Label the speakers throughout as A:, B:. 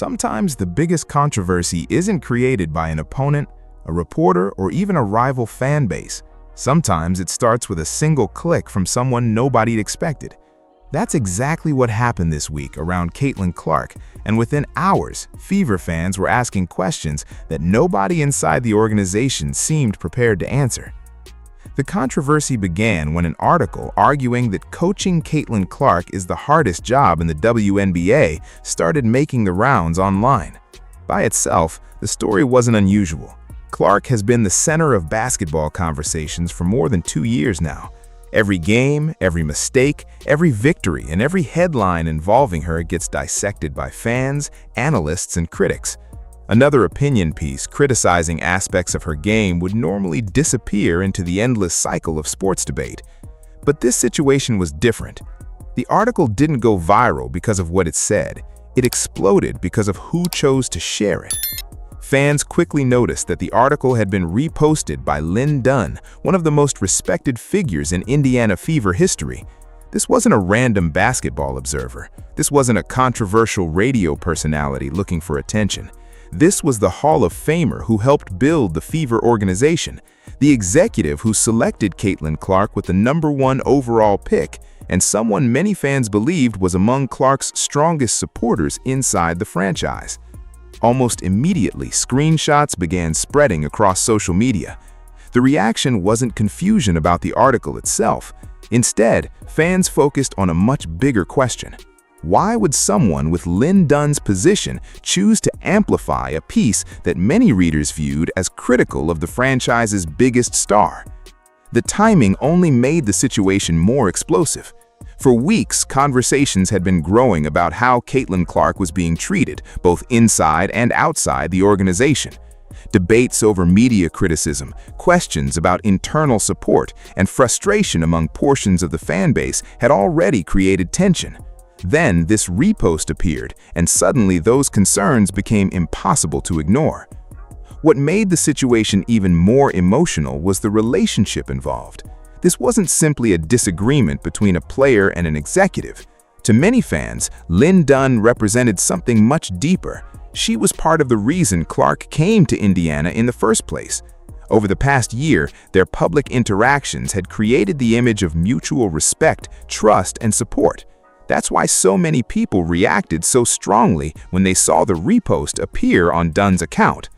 A: Sometimes the biggest controversy isn't created by an opponent, a reporter, or even a rival fan base. Sometimes it starts with a single click from someone nobody expected. That's exactly what happened this week around Caitlin Clark, and within hours, Fever fans were asking questions that nobody inside the organization seemed prepared to answer. The controversy began when an article arguing that coaching Caitlin Clark is the hardest job in the WNBA started making the rounds online. By itself, the story wasn't unusual. Clark has been the center of basketball conversations for more than 2 years now. Every game, every mistake, every victory, and every headline involving her gets dissected by fans, analysts, and critics. Another opinion piece criticizing aspects of her game would normally disappear into the endless cycle of sports debate. But this situation was different. The article didn't go viral because of what it said. It exploded because of who chose to share it. Fans quickly noticed that the article had been reposted by Lin Dunn, one of the most respected figures in Indiana Fever history. This wasn't a random basketball observer. This wasn't a controversial radio personality looking for attention. This was the Hall of Famer who helped build the Fever organization, the executive who selected Caitlin Clark with the #1 overall pick, and someone many fans believed was among Clark's strongest supporters inside the franchise. Almost immediately, screenshots began spreading across social media. The reaction wasn't confusion about the article itself. Instead, fans focused on a much bigger question. Why would someone with Lin Dunn's position choose to amplify a piece that many readers viewed as critical of the franchise's biggest star? The timing only made the situation more explosive. For weeks, conversations had been growing about how Caitlin Clark was being treated, both inside and outside the organization. Debates over media criticism, questions about internal support, and frustration among portions of the fan base had already created tension. Then this repost appeared, and suddenly those concerns became impossible to ignore. What made the situation even more emotional was the relationship involved. This wasn't simply a disagreement between a player and an executive. To many fans, Lin Dunn represented something much deeper. She was part of the reason Clark came to Indiana in the first place. Over the past year, their public interactions had created the image of mutual respect, trust, and support. That's why so many people reacted so strongly when they saw the repost appear on Dunn's account.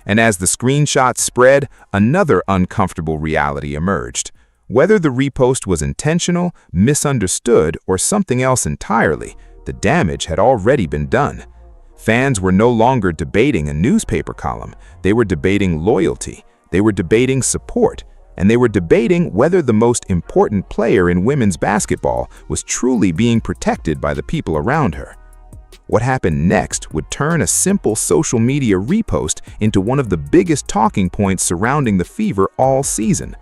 A: And as the screenshots spread, another uncomfortable reality emerged. Whether the repost was intentional, misunderstood, or something else entirely, the damage had already been done. Fans were no longer debating a newspaper column. They were debating loyalty. They were debating support. And they were debating whether the most important player in women's basketball was truly being protected by the people around her. What happened next would turn a simple social media repost into one of the biggest talking points surrounding the Fever all season.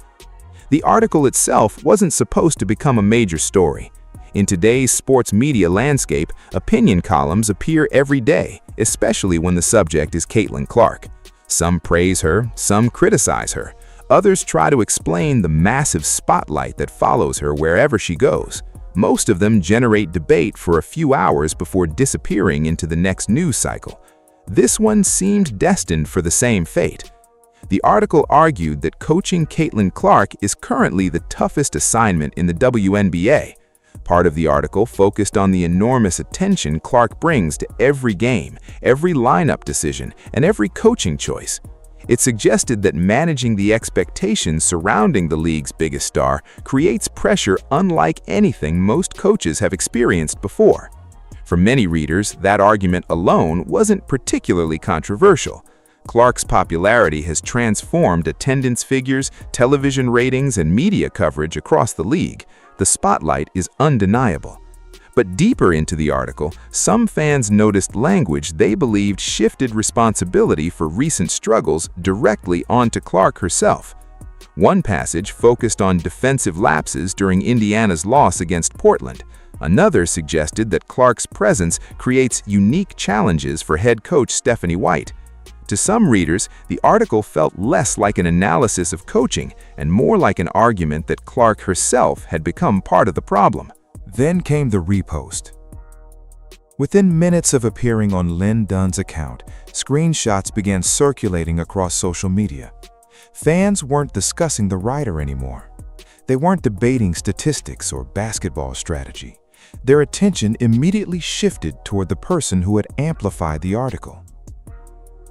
A: The article itself wasn't supposed to become a major story. In today's sports media landscape, opinion columns appear every day, especially when the subject is Caitlin Clark. Some praise her, some criticize her. Others try to explain the massive spotlight that follows her wherever she goes. Most of them generate debate for a few hours before disappearing into the next news cycle. This one seemed destined for the same fate. The article argued that coaching Caitlin Clark is currently the toughest assignment in the WNBA. Part of the article focused on the enormous attention Clark brings to every game, every lineup decision, and every coaching choice. It suggested that managing the expectations surrounding the league's biggest star creates pressure unlike anything most coaches have experienced before. For many readers, that argument alone wasn't particularly controversial. Clark's popularity has transformed attendance figures, television ratings, and media coverage across the league. The spotlight is undeniable. But deeper into the article, some fans noticed language they believed shifted responsibility for recent struggles directly onto Clark herself. One passage focused on defensive lapses during Indiana's loss against Portland. Another suggested that Clark's presence creates unique challenges for head coach Stephanie White. To some readers, the article felt less like an analysis of coaching and more like an argument that Clark herself had become part of the problem. Then came the repost. Within minutes of appearing on Lin Dunn's account, screenshots began circulating across social media. Fans weren't discussing the writer anymore. They weren't debating statistics or basketball strategy. Their attention immediately shifted toward the person who had amplified the article.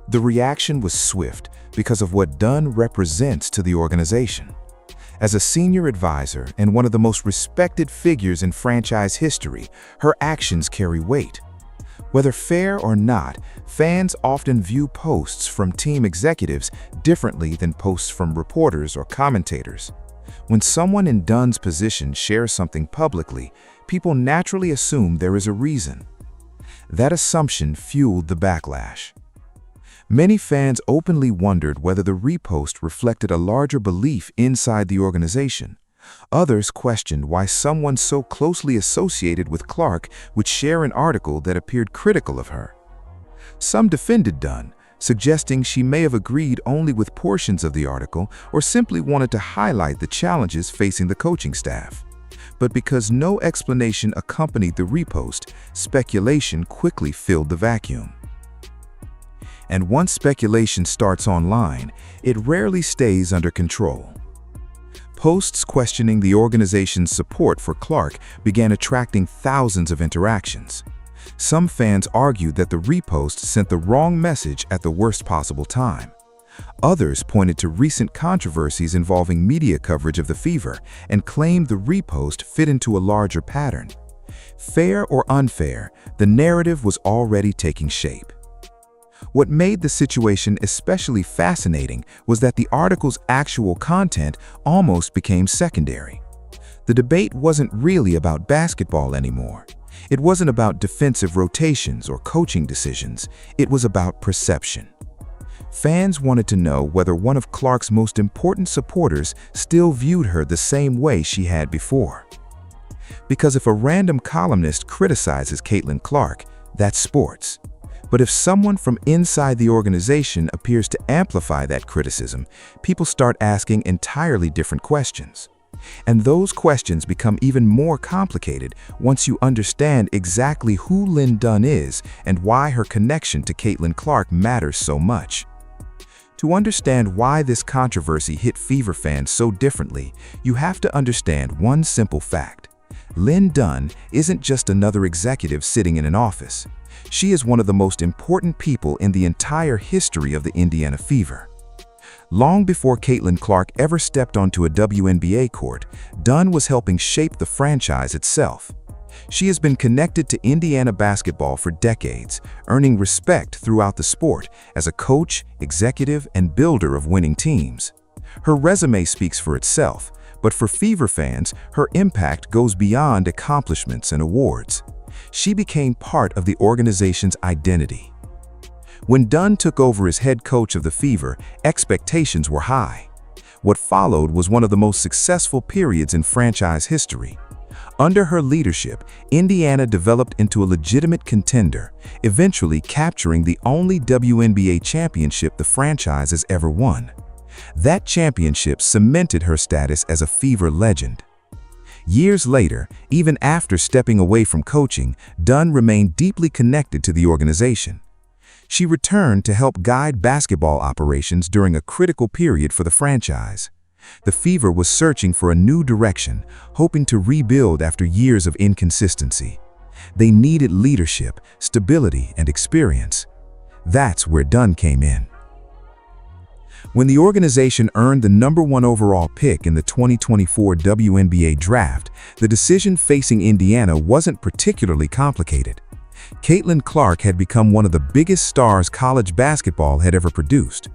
A: The reaction was swift because of what Dunn represents to the organization. As a senior advisor and one of the most respected figures in franchise history, her actions carry weight. Whether fair or not, fans often view posts from team executives differently than posts from reporters or commentators. When someone in Dunn's position shares something publicly, people naturally assume there is a reason. That assumption fueled the backlash. Many fans openly wondered whether the repost reflected a larger belief inside the organization. Others questioned why someone so closely associated with Clark would share an article that appeared critical of her. Some defended Dunn, suggesting she may have agreed only with portions of the article or simply wanted to highlight the challenges facing the coaching staff. But because no explanation accompanied the repost, speculation quickly filled the vacuum. And once speculation starts online, it rarely stays under control. Posts questioning the organization's support for Clark began attracting thousands of interactions. Some fans argued that the repost sent the wrong message at the worst possible time. Others pointed to recent controversies involving media coverage of the Fever and claimed the repost fit into a larger pattern. Fair or unfair, the narrative was already taking shape. What made the situation especially fascinating was that the article's actual content almost became secondary. The debate wasn't really about basketball anymore. It wasn't about defensive rotations or coaching decisions. It was about perception. Fans wanted to know whether one of Clark's most important supporters still viewed her the same way she had before. Because if a random columnist criticizes Caitlin Clark, that's sports. But if someone from inside the organization appears to amplify that criticism, people start asking entirely different questions. And those questions become even more complicated once you understand exactly who Lin Dunn is and why her connection to Caitlin Clark matters so much. To understand why this controversy hit Fever fans so differently, you have to understand one simple fact. Lin Dunn isn't just another executive sitting in an office. She is one of the most important people in the entire history of the Indiana Fever. Long before Caitlin Clark ever stepped onto a WNBA court, Dunn was helping shape the franchise itself. She has been connected to Indiana basketball for decades, earning respect throughout the sport as a coach, executive, and builder of winning teams. Her resume speaks for itself, but for Fever fans, her impact goes beyond accomplishments and awards. She became part of the organization's identity. When Dunn took over as head coach of the Fever, expectations were high. What followed was one of the most successful periods in franchise history. Under her leadership, Indiana developed into a legitimate contender, eventually capturing the only WNBA championship the franchise has ever won. That championship cemented her status as a Fever legend. Years later, even after stepping away from coaching, Dunn remained deeply connected to the organization. She returned to help guide basketball operations during a critical period for the franchise. The Fever was searching for a new direction, hoping to rebuild after years of inconsistency. They needed leadership, stability, and experience. That's where Dunn came in. When the organization earned the #1 overall pick in the 2024 WNBA draft, the decision facing Indiana wasn't particularly complicated. Caitlin Clark had become one of the biggest stars college basketball had ever produced.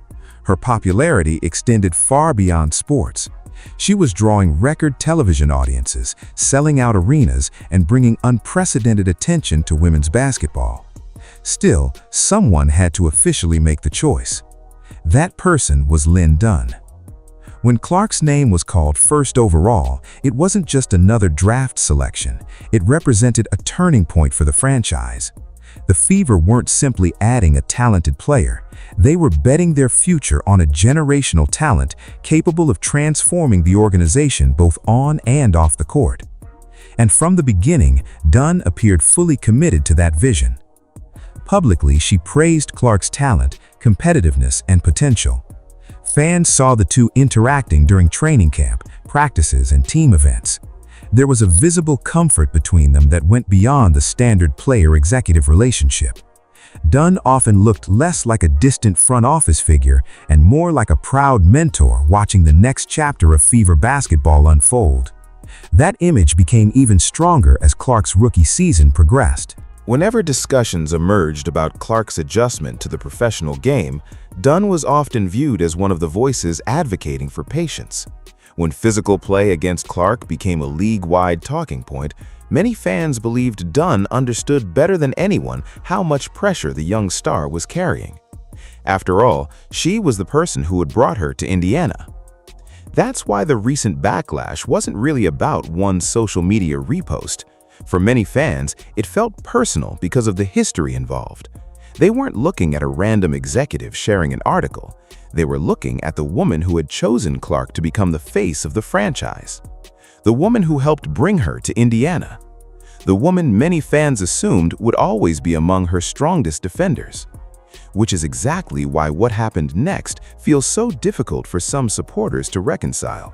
A: Her popularity extended far beyond sports. She was drawing record television audiences, selling out arenas, and bringing unprecedented attention to women's basketball. Still, someone had to officially make the choice. That person was Lin Dunn. When Clark's name was called first overall, it wasn't just another draft selection. It represented a turning point for the franchise. The Fever weren't simply adding a talented player. They were betting their future on a generational talent capable of transforming the organization both on and off the court.
B: And from the beginning, Dunn appeared fully committed to that vision. Publicly, she praised Clark's talent, competitiveness, and potential. Fans saw the two interacting during training camp, practices, and team events. There was a visible comfort between them that went beyond the standard player-executive relationship. Dunn often looked less like a distant front office figure and more like a proud mentor watching the next chapter of Fever basketball unfold. That image became even stronger as Clark's rookie season progressed.
A: Whenever discussions emerged about Clark's adjustment to the professional game, Dunn was often viewed as one of the voices advocating for patience. When physical play against Clark became a league-wide talking point, many fans believed Dunn understood better than anyone how much pressure the young star was carrying. After all, she was the person who had brought her to Indiana. That's why the recent backlash wasn't really about one social media repost. For many fans, it felt personal because of the history involved. They weren't looking at a random executive sharing an article. They were looking at the woman who had chosen Clark to become the face of the franchise. The woman who helped bring her to Indiana. The woman many fans assumed would always be among her strongest defenders. Which is exactly why what happened next feels so difficult for some supporters to reconcile.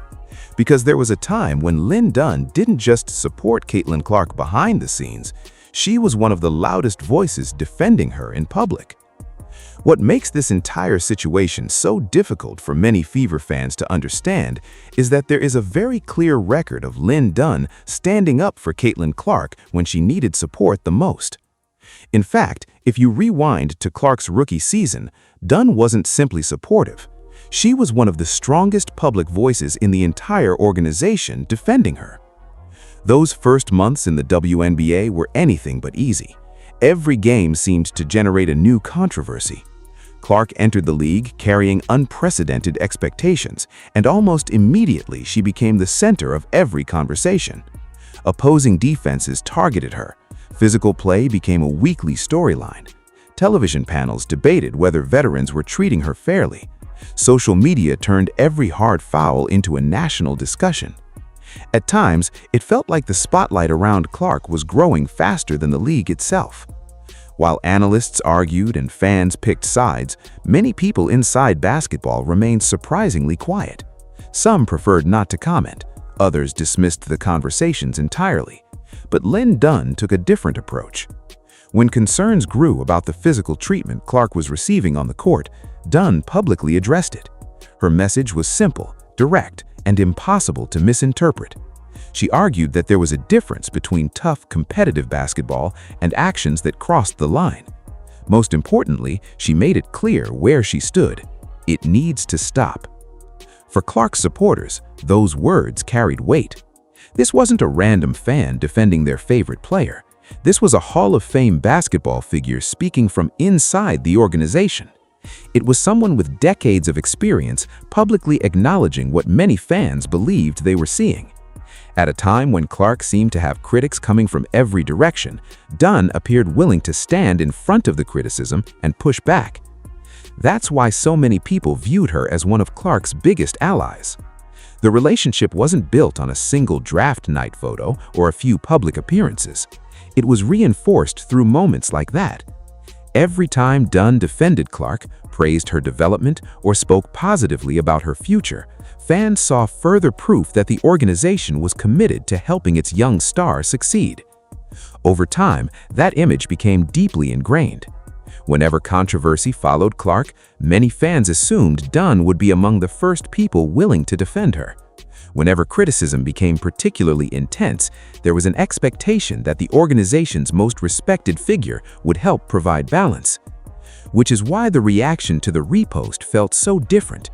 A: Because there was a time when Lin Dunn didn't just support Caitlin Clark behind the scenes, she was one of the loudest voices defending her in public. What makes this entire situation so difficult for many Fever fans to understand is that there is a very clear record of Lin Dunn standing up for Caitlin Clark when she needed support the most. In fact, if you rewind to Clark's rookie season, Dunn wasn't simply supportive. She was one of the strongest public voices in the entire organization defending her. Those first months in the WNBA were anything but easy. Every game seemed to generate a new controversy. Clark entered the league carrying unprecedented expectations, and almost immediately she became the center of every conversation. Opposing defenses targeted her. Physical play became a weekly storyline. Television panels debated whether veterans were treating her fairly. Social media turned every hard foul into a national discussion. At times, it felt like the spotlight around Clark was growing faster than the league itself. While analysts argued and fans picked sides, many people inside basketball remained surprisingly quiet. Some preferred not to comment, others dismissed the conversations entirely. But Lin Dunn took a different approach. When concerns grew about the physical treatment Clark was receiving on the court, Dunn publicly addressed it. Her message was simple, direct, and impossible to misinterpret. She argued that there was a difference between tough, competitive basketball and actions that crossed the line. Most importantly, she made it clear where she stood. It needs to stop. For Clark's supporters, those words carried weight. This wasn't a random fan defending their favorite player. This was a Hall of Fame basketball figure speaking from inside the organization. It was someone with decades of experience publicly acknowledging what many fans believed they were seeing. At a time when Clark seemed to have critics coming from every direction, Dunn appeared willing to stand in front of the criticism and push back. That's why so many people viewed her as one of Clark's biggest allies. The relationship wasn't built on a single draft night photo or a few public appearances. It was reinforced through moments like that. Every time Dunn defended Clark, praised her development, or spoke positively about her future, fans saw further proof that the organization was committed to helping its young star succeed. Over time, that image became deeply ingrained. Whenever controversy followed Clark, many fans assumed Dunn would be among the first people willing to defend her. Whenever criticism became particularly intense, there was an expectation that the organization's most respected figure would help provide balance. Which is why the reaction to the repost felt so different.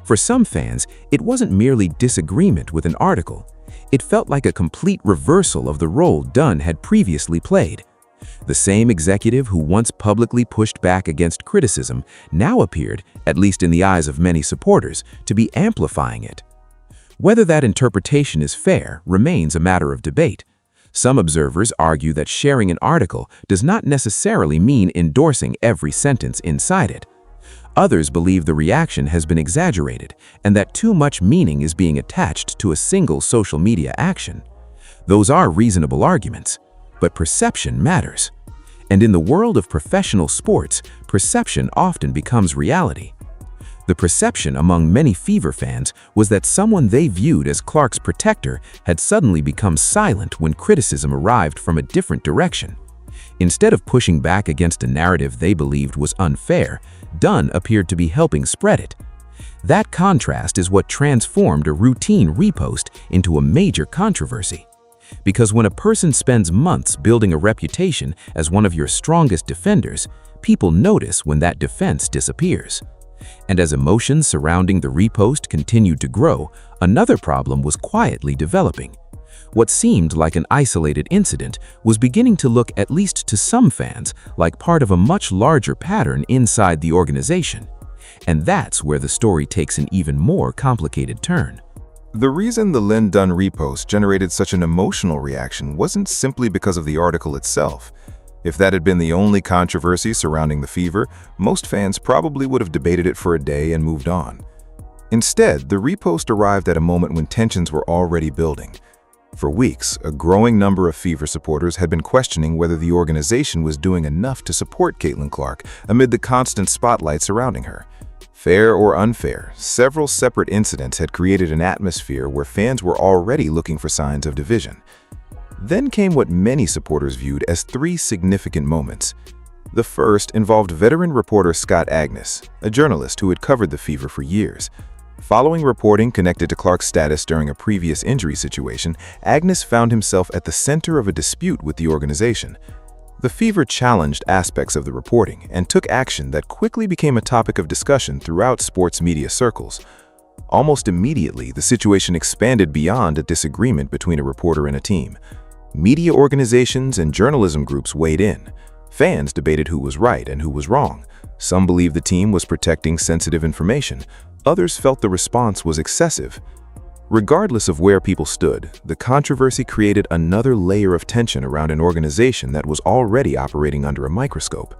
A: For some fans, it wasn't merely disagreement with an article. It felt like a complete reversal of the role Dunn had previously played. The same executive who once publicly pushed back against criticism now appeared, at least in the eyes of many supporters, to be amplifying it. Whether that interpretation is fair remains a matter of debate. Some observers argue that sharing an article does not necessarily mean endorsing every sentence inside it. Others believe the reaction has been exaggerated and that too much meaning is being attached to a single social media action.
B: Those are reasonable arguments, but perception matters. And in the world of professional sports, perception often becomes reality. The perception among many Fever fans was that someone they viewed as Clark's protector had suddenly become silent when criticism arrived from a different direction. Instead of pushing back against a narrative they believed was unfair, Dunn appeared to be helping spread it. That contrast is what transformed a routine repost into a major controversy. Because when a person spends months building a reputation as one of your strongest defenders, people notice when that defense disappears. And as emotions surrounding the repost continued to grow, another problem was quietly developing. What seemed like an isolated incident was beginning to look, at least to some fans, like part of a much larger pattern inside the organization. And that's where the story takes an even more complicated turn.
A: The reason the Lin Dunn repost generated such an emotional reaction wasn't simply because of the article itself. If that had been the only controversy surrounding the Fever, most fans probably would have debated it for a day and moved on. Instead, the repost arrived at a moment when tensions were already building. For weeks, a growing number of Fever supporters had been questioning whether the organization was doing enough to support Caitlin Clark amid the constant spotlight surrounding her. Fair or unfair, several separate incidents had created an atmosphere where fans were already looking for signs of division. Then came what many supporters viewed as three significant moments. The first involved veteran reporter Scott Agnes, a journalist who had covered the Fever for years. Following reporting connected to Clark's status during a previous injury situation, Agnes found himself at the center of a dispute with the organization. The Fever challenged aspects of the reporting and took action that quickly became a topic of discussion throughout sports media circles. Almost immediately, the situation expanded beyond a disagreement between a reporter and a team. Media organizations and journalism groups weighed in. Fans debated who was right and who was wrong. Some believed the team was protecting sensitive information. Others felt the response was excessive. Regardless of where people stood, the controversy created another layer of tension around an organization that was already operating under a microscope.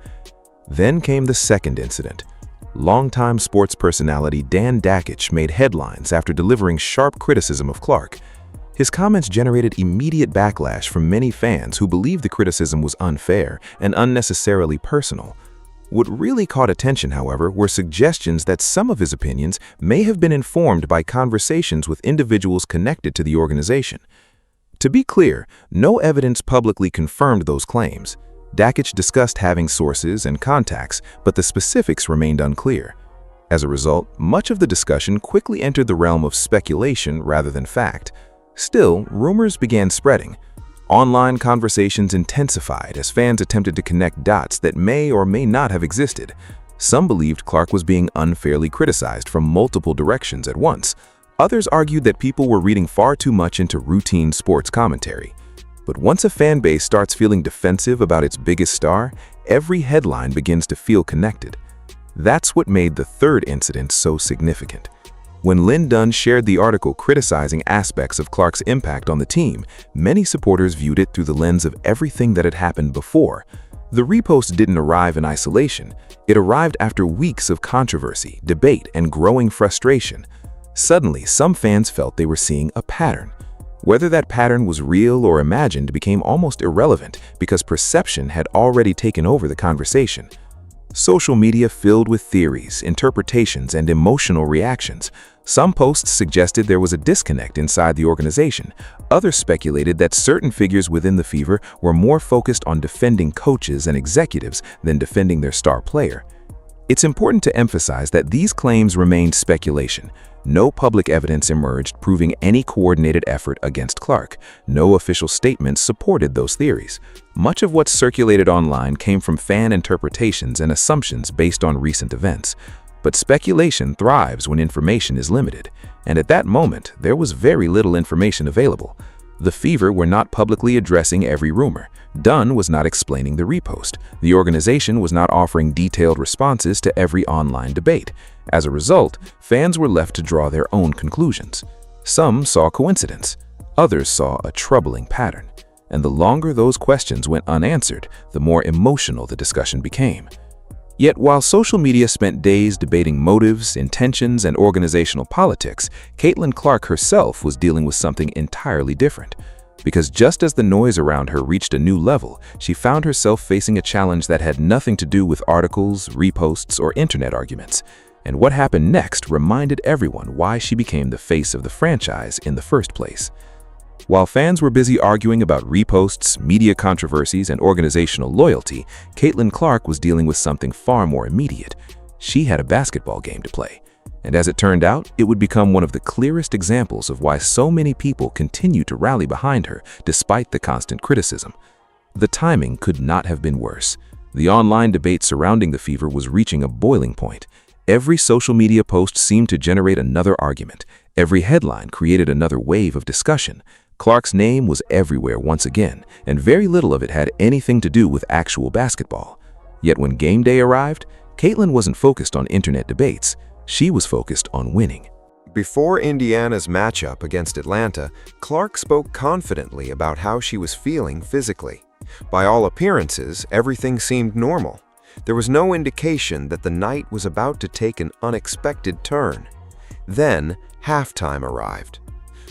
A: Then came the second incident. Longtime sports personality Dan Dakich made headlines after delivering sharp criticism of Clark. His comments generated immediate backlash from many fans who believed the criticism was unfair and unnecessarily personal. What really caught attention, however, were suggestions that some of his opinions may have been informed by conversations with individuals connected to the organization. To be clear, no evidence publicly confirmed those claims. Dakich discussed having sources and contacts, but the specifics remained unclear. As a result, much of the discussion quickly entered the realm of speculation rather than fact. Still, rumors began spreading. Online conversations intensified as fans attempted to connect dots that may or may not have existed. Some believed Clark was being unfairly criticized from multiple directions at once. Others argued that people were reading far too much into routine sports commentary. But once a fan base starts feeling defensive about its biggest star, every headline begins to feel connected. That's what made the third incident so significant. When Lin Dunn shared the article criticizing aspects of Clark's impact on the team, many supporters viewed it through the lens of everything that had happened before. The repost didn't arrive in isolation. It arrived after weeks of controversy, debate, and growing frustration. Suddenly, some fans felt they were seeing a pattern. Whether that pattern was real or imagined became almost irrelevant because perception had already taken over the conversation. Social media filled with theories, interpretations, and emotional reactions. Some posts suggested there was a disconnect inside the organization. Others speculated that certain figures within the Fever were more focused on defending coaches and executives than defending their star player. It's important to emphasize that these claims remained speculation. No public evidence emerged proving any coordinated effort against Clark. No official statements supported those theories. Much of what circulated online came from fan interpretations and assumptions based on recent events. But speculation thrives when information is limited, and at that moment, there was very little information available. The Fever were not publicly addressing every rumor. Dunn was not explaining the repost. The organization was not offering detailed responses to every online debate. As a result, fans were left to draw their own conclusions. Some saw coincidence. Others saw a troubling pattern. And the longer those questions went unanswered, the more emotional the discussion became. Yet while social media spent days debating motives, intentions, and organizational politics, Caitlin Clark herself was dealing with something entirely different. Because just as the noise around her reached a new level, she found herself facing a challenge that had nothing to do with articles, reposts, or internet arguments. And what happened next reminded everyone why she became the face of the franchise in the first place. While fans were busy arguing about reposts, media controversies, and organizational loyalty, Caitlin Clark was dealing with something far more immediate. She had a basketball game to play. And as it turned out, it would become one of the clearest examples of why so many people continue to rally behind her despite the constant criticism. The timing could not have been worse. The online debate surrounding the fever was reaching a boiling point. Every social media post seemed to generate another argument. Every headline created another wave of discussion. Clark's name was everywhere once again, and very little of it had anything to do with actual basketball. Yet when game day arrived, Caitlin wasn't focused on internet debates. She was focused on winning.
C: Before Indiana's matchup against Atlanta, Clark spoke confidently about how she was feeling physically. By all appearances, everything seemed normal. There was no indication that the night was about to take an unexpected turn. Then, halftime arrived.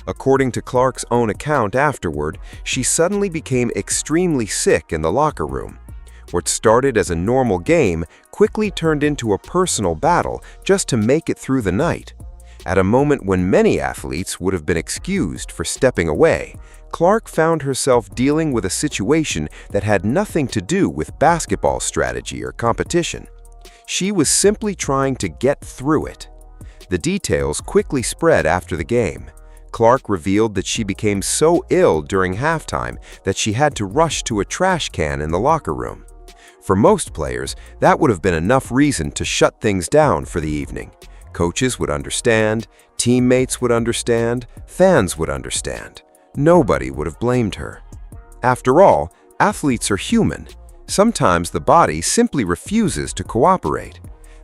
C: According to Clark's own account afterward, she suddenly became extremely sick in the locker room. What started as a normal game quickly turned into a personal battle just to make it through the night. At a moment when many athletes would have been excused for stepping away, Clark found herself dealing with a situation that had nothing to do with basketball strategy or competition. She was simply trying to get through it. The details quickly spread after the game. Clark revealed that she became so ill during halftime that she had to rush to a trash can in the locker room. For most players, that would have been enough reason to shut things down for the evening. Coaches would understand, teammates would understand, fans would understand. Nobody would have blamed her. After all, athletes are human. Sometimes the body simply refuses to cooperate.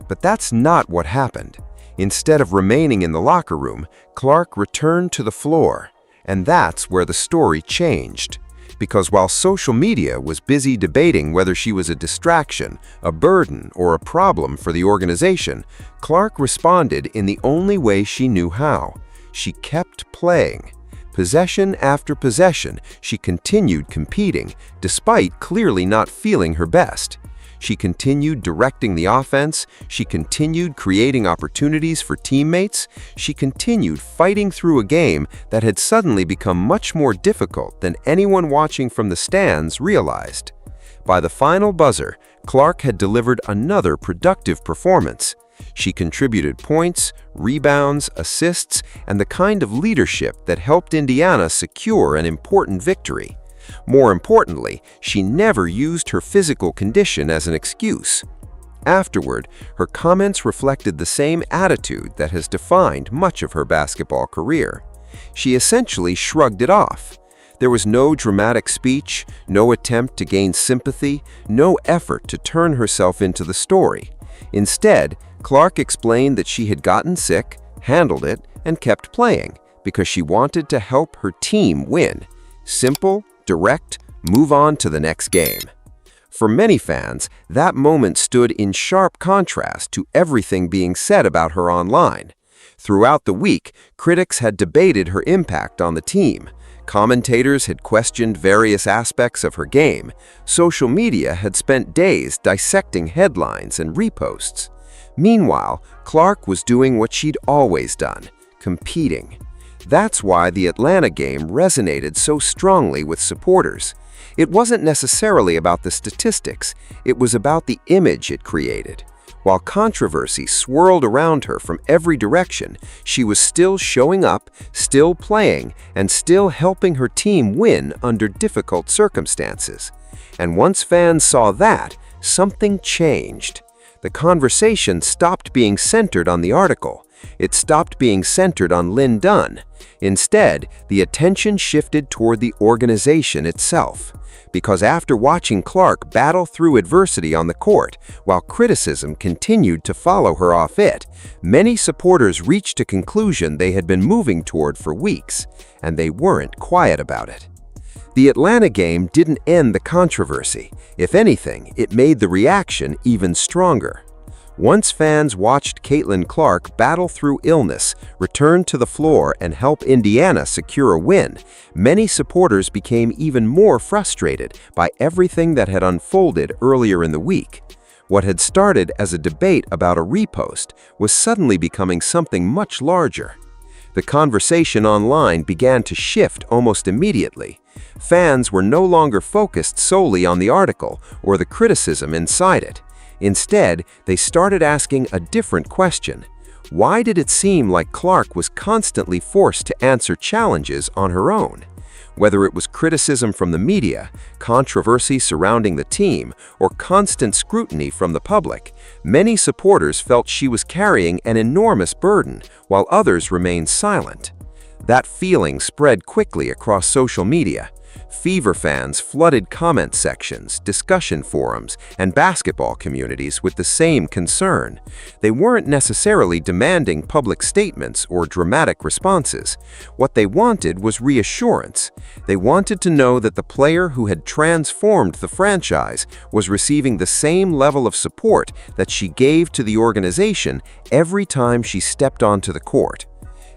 C: But that's not what happened. Instead of remaining in the locker room, Clark returned to the floor. And that's where the story changed. Because while social media was busy debating whether she was a distraction, a burden, or a problem for the organization, Clark responded in the only way she knew how. She kept playing. Possession after possession, she continued competing, despite clearly not feeling her best. She continued directing the offense, she continued creating opportunities for teammates, she continued fighting through a game that had suddenly become much more difficult than anyone watching from the stands realized. By the final buzzer, Clark had delivered another productive performance. She contributed points, rebounds, assists, and the kind of leadership that helped Indiana secure an important victory. More importantly, she never used her physical condition as an excuse. Afterward, her comments reflected the same attitude that has defined much of her basketball career. She essentially shrugged it off. There was no dramatic speech, no attempt to gain sympathy, no effort to turn herself into the story. Instead, Clark explained that she had gotten sick, handled it, and kept playing because she wanted to help her team win. Simple, direct, move on to the next game. For many fans, that moment stood in sharp contrast to everything being said about her online. Throughout the week, critics had debated her impact on the team. Commentators had questioned various aspects of her game. Social media had spent days dissecting headlines and reposts. Meanwhile, Clark was doing what she'd always done, competing. That's why the Atlanta game resonated so strongly with supporters. It wasn't necessarily about the statistics, it was about the image it created. While controversy swirled around her from every direction, she was still showing up, still playing, and still helping her team win under difficult circumstances. And once fans saw that, something changed. The conversation stopped being centered on the article. It stopped being centered on Lin Dunn. Instead, the attention shifted toward the organization itself. Because after watching Clark battle through adversity on the court, while criticism continued to follow her off it, many supporters reached a conclusion they had been moving toward for weeks, and they weren't quiet about it. The Atlanta game didn't end the controversy. If anything, it made the reaction even stronger. Once fans watched Caitlin Clark battle through illness, return to the floor, and help Indiana secure a win, many supporters became even more frustrated by everything that had unfolded earlier in the week. What had started as a debate about a repost was suddenly becoming something much larger. The conversation online began to shift almost immediately. Fans were no longer focused solely on the article or the criticism inside it. Instead, they started asking a different question. Why did it seem like Clark was constantly forced to answer challenges on her own? Whether it was criticism from the media, controversy surrounding the team, or constant scrutiny from the public, many supporters felt she was carrying an enormous burden, while others remained silent. That feeling spread quickly across social media. Fever fans flooded comment sections, discussion forums, and basketball communities with the same concern. They weren't necessarily demanding public statements or dramatic responses. What they wanted was reassurance. They wanted to know that the player who had transformed the franchise was receiving the same level of support that she gave to the organization every time she stepped onto the court.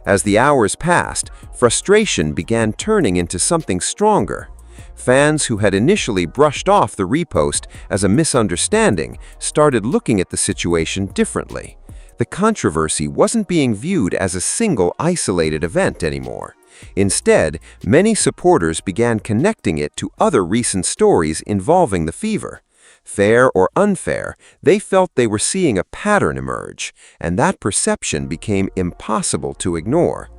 C: As the hours passed, frustration began turning into something stronger. Fans who had initially brushed off the repost as a misunderstanding started looking at the situation differently. The controversy wasn't being viewed as a single isolated event anymore. Instead, many supporters began connecting it to other recent stories involving the Fever. Fair or unfair, they felt they were seeing a pattern emerge, and that perception became impossible to ignore.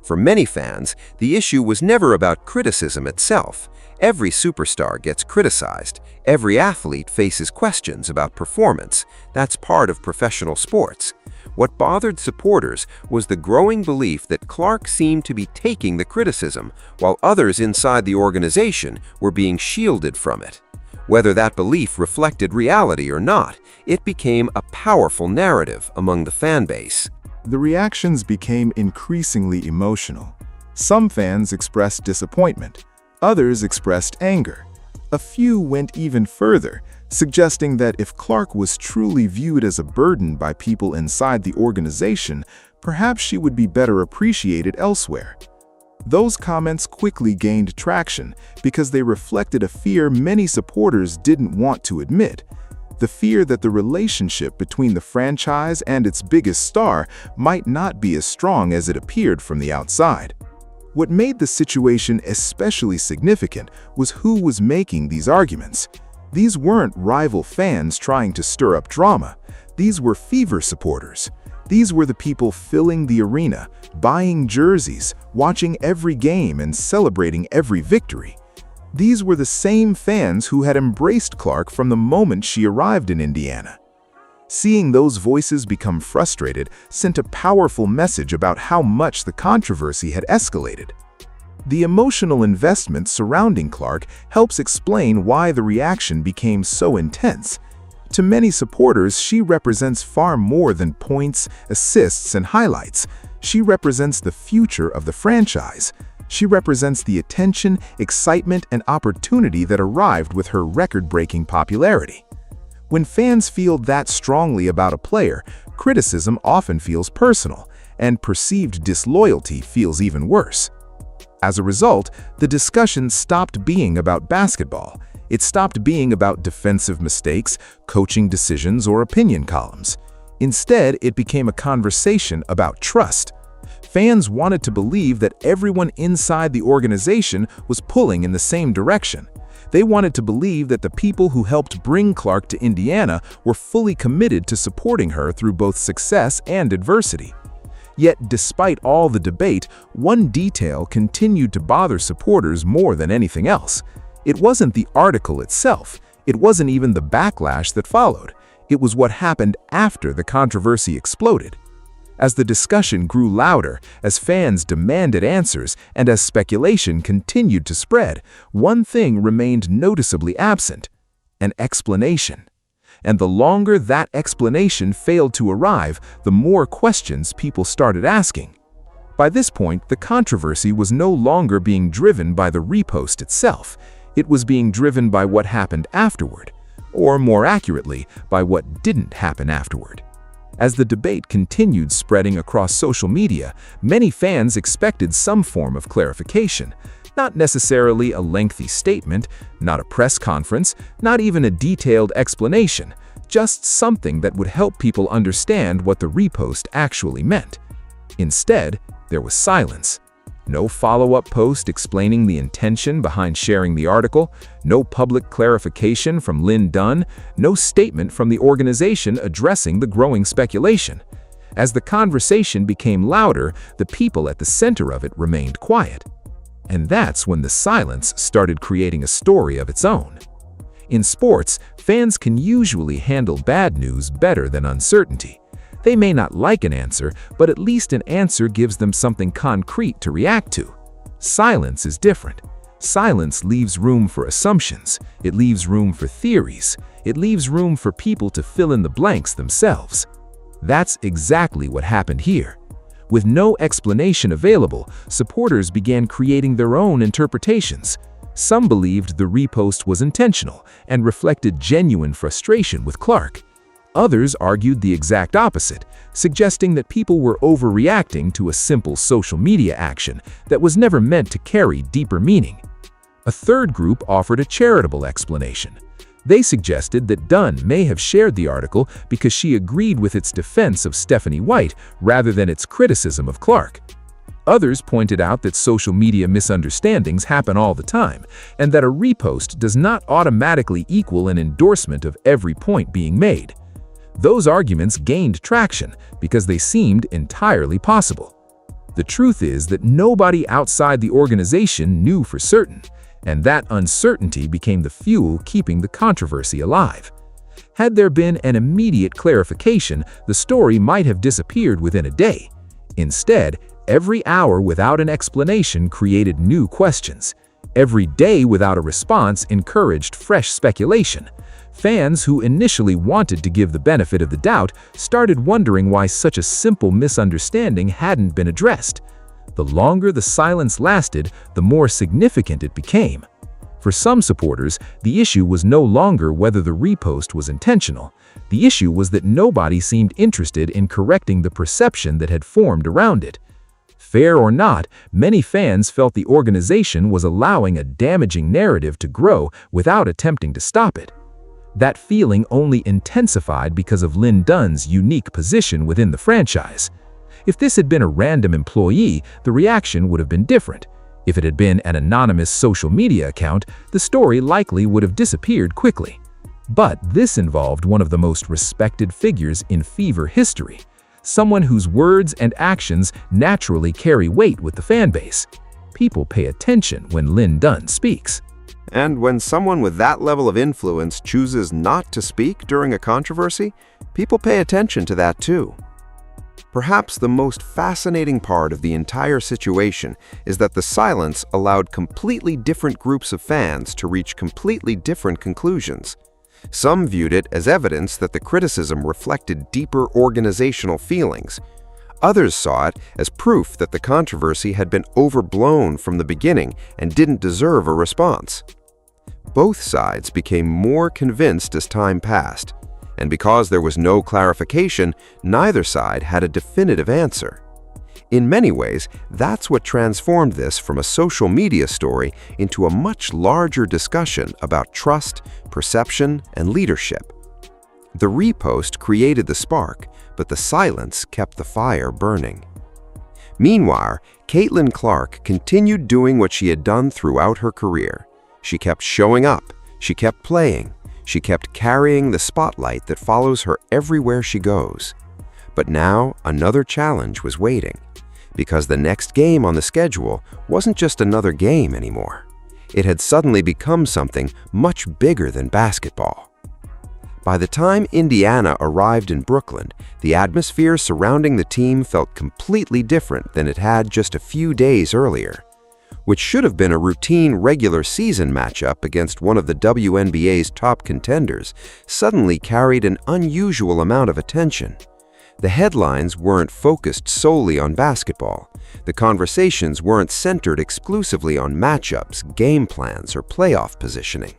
C: For many fans, the issue was never about criticism itself. Every superstar gets criticized. Every athlete faces questions about performance. That's part of professional sports. What bothered supporters was the growing belief that Clark seemed to be taking the criticism, while others inside the organization were being shielded from it. Whether that belief reflected reality or not, it became a powerful narrative among the fan base.
A: The reactions became increasingly emotional. Some fans expressed disappointment. Others expressed anger. A few went even further, suggesting that if Clark was truly viewed as a burden by people inside the organization, perhaps she would be better appreciated elsewhere. Those comments quickly gained traction because they reflected a fear many supporters didn't want to admit. The fear that the relationship between the franchise and its biggest star might not be as strong as it appeared from the outside. What made the situation especially significant was who was making these arguments. These weren't rival fans trying to stir up drama. These were Fever supporters. These were the people filling the arena, buying jerseys, watching every game, and celebrating every victory. These were the same fans who had embraced Clark from the moment she arrived in Indiana. Seeing those voices become frustrated sent a powerful message about how much the controversy had escalated. The emotional investment surrounding Clark helps explain why the reaction became so intense. To many supporters, she represents far more than points, assists, and highlights. She represents the future of the franchise. She represents the attention, excitement, and opportunity that arrived with her record-breaking popularity. When fans feel that strongly about a player, criticism often feels personal, and perceived disloyalty feels even worse. As a result, the discussion stopped being about basketball. It stopped being about defensive mistakes, coaching decisions, or opinion columns. Instead, it became a conversation about trust. Fans wanted to believe that everyone inside the organization was pulling in the same direction. They wanted to believe that the people who helped bring Clark to Indiana were fully committed to supporting her through both success and adversity. Yet, despite all the debate, one detail continued to bother supporters more than anything else. It wasn't the article itself. It wasn't even the backlash that followed. It was what happened after the controversy exploded. As the discussion grew louder, as fans demanded answers, and as speculation continued to spread, one thing remained noticeably absent: an explanation. And the longer that explanation failed to arrive, the more questions people started asking. By this point, the controversy was no longer being driven by the repost itself. It was being driven by what happened afterward. or more accurately, by what didn't happen afterward. As the debate continued spreading across social media, many fans expected some form of clarification. Not necessarily a lengthy statement, not a press conference, not even a detailed explanation, just something that would help people understand what the repost actually meant. Instead, there was silence. No follow-up post explaining the intention behind sharing the article, no public clarification from Lin Dunn, no statement from the organization addressing the growing speculation. As the conversation became louder, the people at the center of it remained quiet. And that's when the silence started creating a story of its own. In sports, fans can usually handle bad news better than uncertainty. They may not like an answer, but at least an answer gives them something concrete to react to. Silence is different. Silence leaves room for assumptions. It leaves room for theories. It leaves room for people to fill in the blanks themselves. That's exactly what happened here. With no explanation available, supporters began creating their own interpretations. Some believed the repost was intentional and reflected genuine frustration with Clark. Others argued the exact opposite, suggesting that people were overreacting to a simple social media action that was never meant to carry deeper meaning. A third group offered a charitable explanation. They suggested that Dunn may have shared the article because she agreed with its defense of Stephanie White rather than its criticism of Clark. Others pointed out that social media misunderstandings happen all the time, and that a repost does not automatically equal an endorsement of every point being made. Those arguments gained traction because they seemed entirely possible. The truth is that nobody outside the organization knew for certain, and that uncertainty became the fuel keeping the controversy alive. Had there been an immediate clarification, the story might have disappeared within a day. Instead, every hour without an explanation created new questions. Every day without a response encouraged fresh speculation. Fans who initially wanted to give the benefit of the doubt started wondering why such a simple misunderstanding hadn't been addressed. The longer the silence lasted, the more significant it became. For some supporters, the issue was no longer whether the repost was intentional. The issue was that nobody seemed interested in correcting the perception that had formed around it. Fair or not, many fans felt the organization was allowing a damaging narrative to grow without attempting to stop it. That feeling only intensified because of Lin Dunn's unique position within the franchise. If this had been a random employee, the reaction would have been different. If it had been an anonymous social media account, the story likely would have disappeared quickly. But this involved one of the most respected figures in Fever history, someone whose words and actions naturally carry weight with the fanbase. People pay attention when Lin Dunn speaks.
C: And when someone with that level of influence chooses not to speak during a controversy, people pay attention to that too. Perhaps the most fascinating part of the entire situation is that the silence allowed completely different groups of fans to reach completely different conclusions. Some viewed it as evidence that the criticism reflected deeper organizational feelings. Others saw it as proof that the controversy had been overblown from the beginning and didn't deserve a response. Both sides became more convinced as time passed, and because there was no clarification, neither side had a definitive answer. In many ways, that's what transformed this from a social media story into a much larger discussion about trust, perception, and leadership. The repost created the spark, but the silence kept the fire burning. Meanwhile, Caitlin Clark continued doing what she had done throughout her career. She kept showing up, she kept playing, she kept carrying the spotlight that follows her everywhere she goes. But now, another challenge was waiting, because the next game on the schedule wasn't just another game anymore. It had suddenly become something much bigger than basketball. By the time Indiana arrived in Brooklyn, the atmosphere surrounding the team felt completely different than it had just a few days earlier. Which should have been a routine regular season matchup against one of the WNBA's top contenders, suddenly carried an unusual amount of attention. The headlines weren't focused solely on basketball. The conversations weren't centered exclusively on matchups, game plans, or playoff positioning.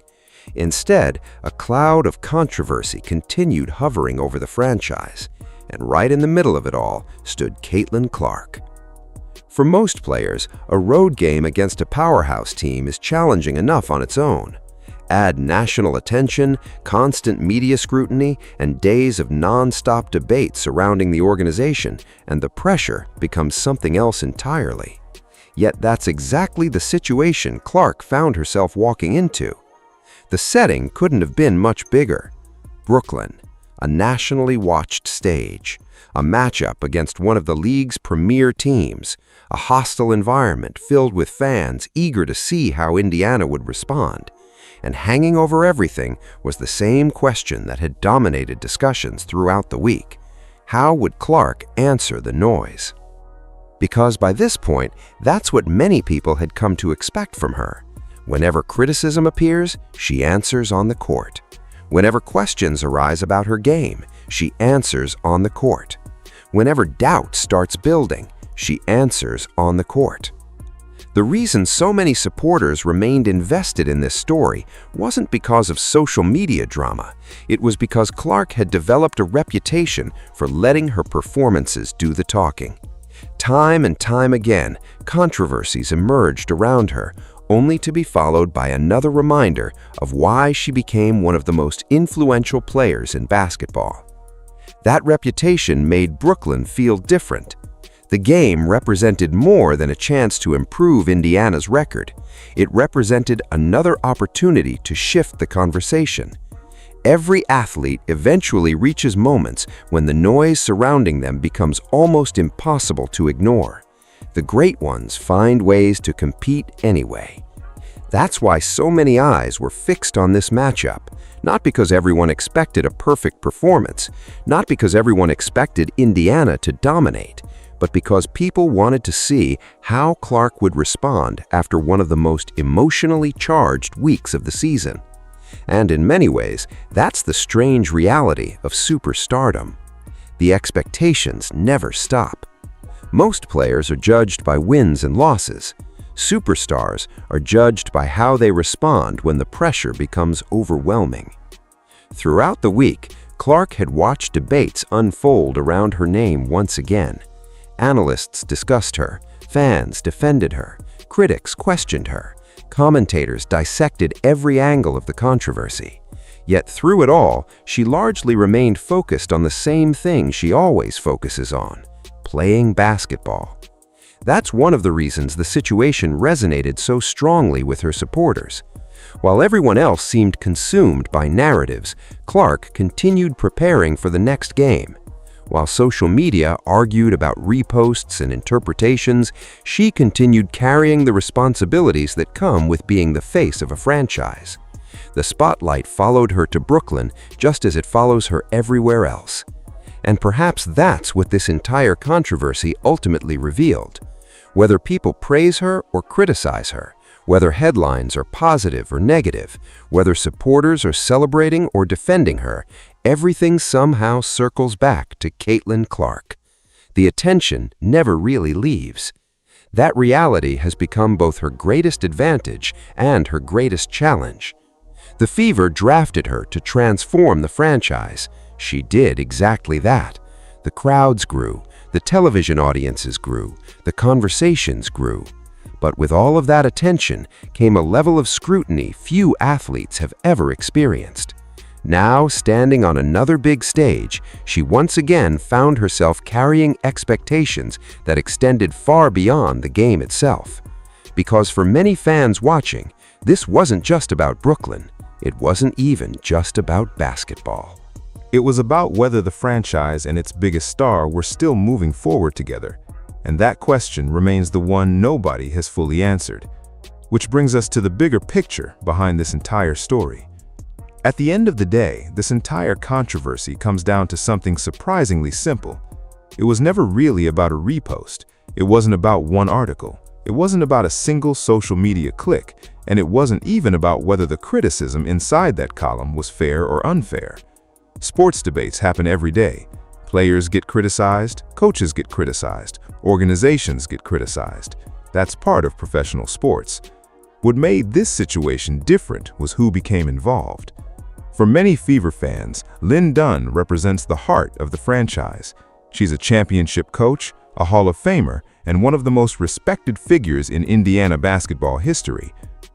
C: Instead, a cloud of controversy continued hovering over the franchise, and right in the middle of it all stood Caitlin Clark. For most players, a road game against a powerhouse team is challenging enough on its own. Add national attention, constant media scrutiny, and days of non-stop debate surrounding the organization, and the pressure becomes something else entirely. Yet that's exactly the situation Clark found herself walking into. The setting couldn't have been much bigger. Brooklyn, a nationally watched stage, a matchup against one of the league's premier teams, a hostile environment filled with fans eager to see how Indiana would respond. And hanging over everything was the same question that had dominated discussions throughout the week. How would Clark answer the noise? Because by this point, that's what many people had come to expect from her. Whenever criticism appears, she answers on the court. Whenever questions arise about her game, she answers on the court. Whenever doubt starts building, she answers on the court. The reason so many supporters remained invested in this story wasn't because of social media drama. It was because Clark had developed a reputation for letting her performances do the talking. Time and time again, controversies emerged around her, only to be followed by another reminder of why she became one of the most influential players in basketball. That reputation made Brooklyn feel different. The game represented more than a chance to improve Indiana's record. It represented another opportunity to shift the conversation. Every athlete eventually reaches moments when the noise surrounding them becomes almost impossible to ignore. The great ones find ways to compete anyway. That's why so many eyes were fixed on this matchup, not because everyone expected a perfect performance, not because everyone expected Indiana to dominate, but because people wanted to see how Clark would respond after one of the most emotionally charged weeks of the season. And in many ways, that's the strange reality of superstardom. The expectations never stop. Most players are judged by wins and losses. Superstars are judged by how they respond when the pressure becomes overwhelming. Throughout the week, Clark had watched debates unfold around her name once again. Analysts discussed her, fans defended her, critics questioned her, commentators dissected every angle of the controversy. Yet through it all, she largely remained focused on the same thing she always focuses on: playing basketball. That's one of the reasons the situation resonated so strongly with her supporters. While everyone else seemed consumed by narratives, Clark continued preparing for the next game. While social media argued about reposts and interpretations, she continued carrying the responsibilities that come with being the face of a franchise. The spotlight followed her to Brooklyn just as it follows her everywhere else. And perhaps that's what this entire controversy ultimately revealed. Whether people praise her or criticize her, whether headlines are positive or negative, whether supporters are celebrating or defending her, everything somehow circles back to Caitlin Clark. The attention never really leaves. That reality has become both her greatest advantage and her greatest challenge. The Fever drafted her to transform the franchise. She did exactly that. The crowds grew, the television audiences grew, the conversations grew. But with all of that attention came a level of scrutiny few athletes have ever experienced. Now, standing on another big stage, she once again found herself carrying expectations that extended far beyond the game itself. Because for many fans watching, this wasn't just about Brooklyn. It wasn't even just about basketball.
A: It was about whether the franchise and its biggest star were still moving forward together. And that question remains the one nobody has fully answered. Which brings us to the bigger picture behind this entire story. At the end of the day, this entire controversy comes down to something surprisingly simple. It was never really about a repost. It wasn't about one article. It wasn't about a single social media click. And it wasn't even about whether the criticism inside that column was fair or unfair. Sports debates happen every day. Players get criticized, coaches get criticized, organizations get criticized. That's part of professional sports. What made this situation different was who became involved. For many Fever fans, Lin Dunn represents the heart of the franchise. She's a championship coach, a Hall of Famer, and one of the most respected figures in Indiana basketball history.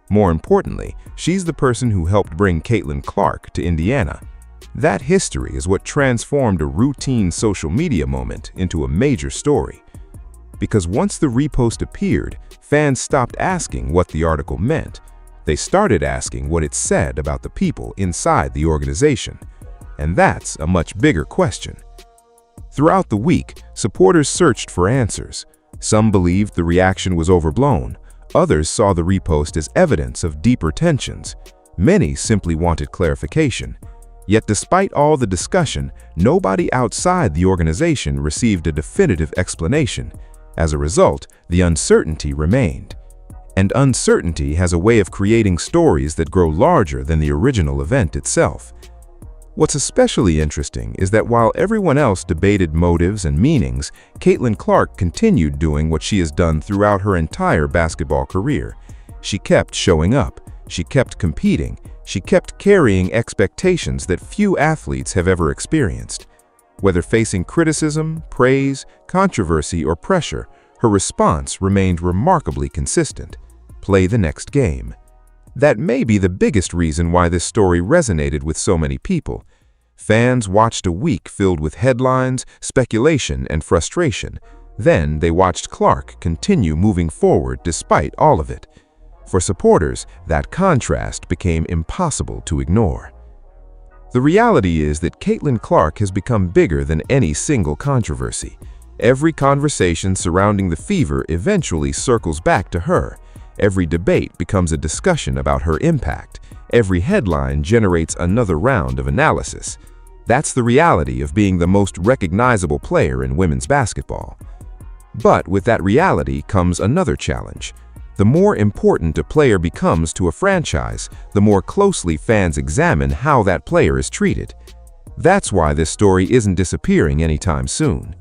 A: More importantly, she's the person who helped bring Caitlin Clark to Indiana. That history is what transformed a routine social media moment into a major story. Because once the repost appeared, fans stopped asking what the article meant. They started asking what it said about the people inside the organization. And that's a much bigger question. Throughout the week, supporters searched for answers. Some believed the reaction was overblown. Others saw the repost as evidence of deeper tensions. Many simply wanted clarification. Yet despite all the discussion, nobody outside the organization received a definitive explanation. As a result, the uncertainty remained. And uncertainty has a way of creating stories that grow larger than the original event itself. What's especially interesting is that while everyone else debated motives and meanings, Caitlin Clark continued doing what she has done throughout her entire basketball career. She kept showing up, she kept competing, she kept carrying expectations that few athletes have ever experienced. Whether facing criticism, praise, controversy, or pressure, her response remained remarkably consistent. Play the next game. That may be the biggest reason why this story resonated with so many people. Fans watched a week filled with headlines, speculation, and frustration. Then they watched Clark continue moving forward despite all of it. For supporters, that contrast became impossible to ignore. The reality is that Caitlin Clark has become bigger than any single controversy. Every conversation surrounding the Fever eventually circles back to her. Every debate becomes a discussion about her impact. Every headline generates another round of analysis. That's the reality of being the most recognizable player in women's basketball. But with that reality comes another challenge. The more important a player becomes to a franchise, the more closely fans examine how that player is treated. That's why this story isn't disappearing anytime soon.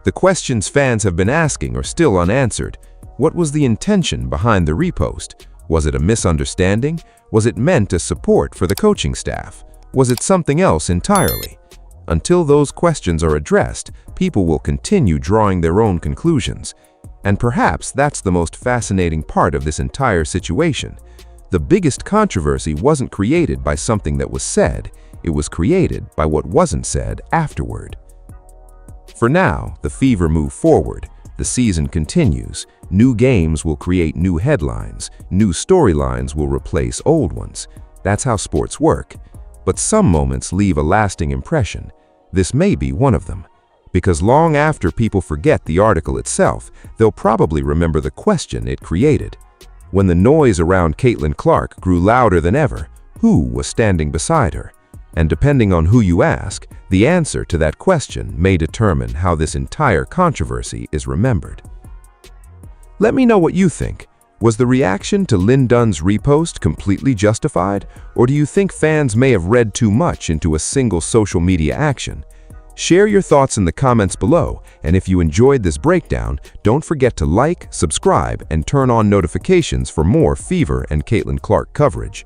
A: The questions fans have been asking are still unanswered. What was the intention behind the repost? Was it a misunderstanding? Was it meant as support for the coaching staff? Was it something else entirely? Until those questions are addressed, people will continue drawing their own conclusions. And perhaps that's the most fascinating part of this entire situation. The biggest controversy wasn't created by something that was said, it was created by what wasn't said afterward. For now, the Fever move forward. The season continues. New games will create new headlines. New storylines will replace old ones. That's how sports work. But some moments leave a lasting impression. This may be one of them. Because long after people forget the article itself, they'll probably remember the question it created. When the noise around Caitlin Clark grew louder than ever, who was standing beside her? And depending on who you ask, the answer to that question may determine how this entire controversy is remembered. Let me know what you think. Was the reaction to Lin Dunn's repost completely justified, or do you think fans may have read too much into a single social media action? Share your thoughts in the comments below, and if you enjoyed this breakdown, don't forget to like, subscribe, and turn on notifications for more Fever and Caitlin Clark coverage.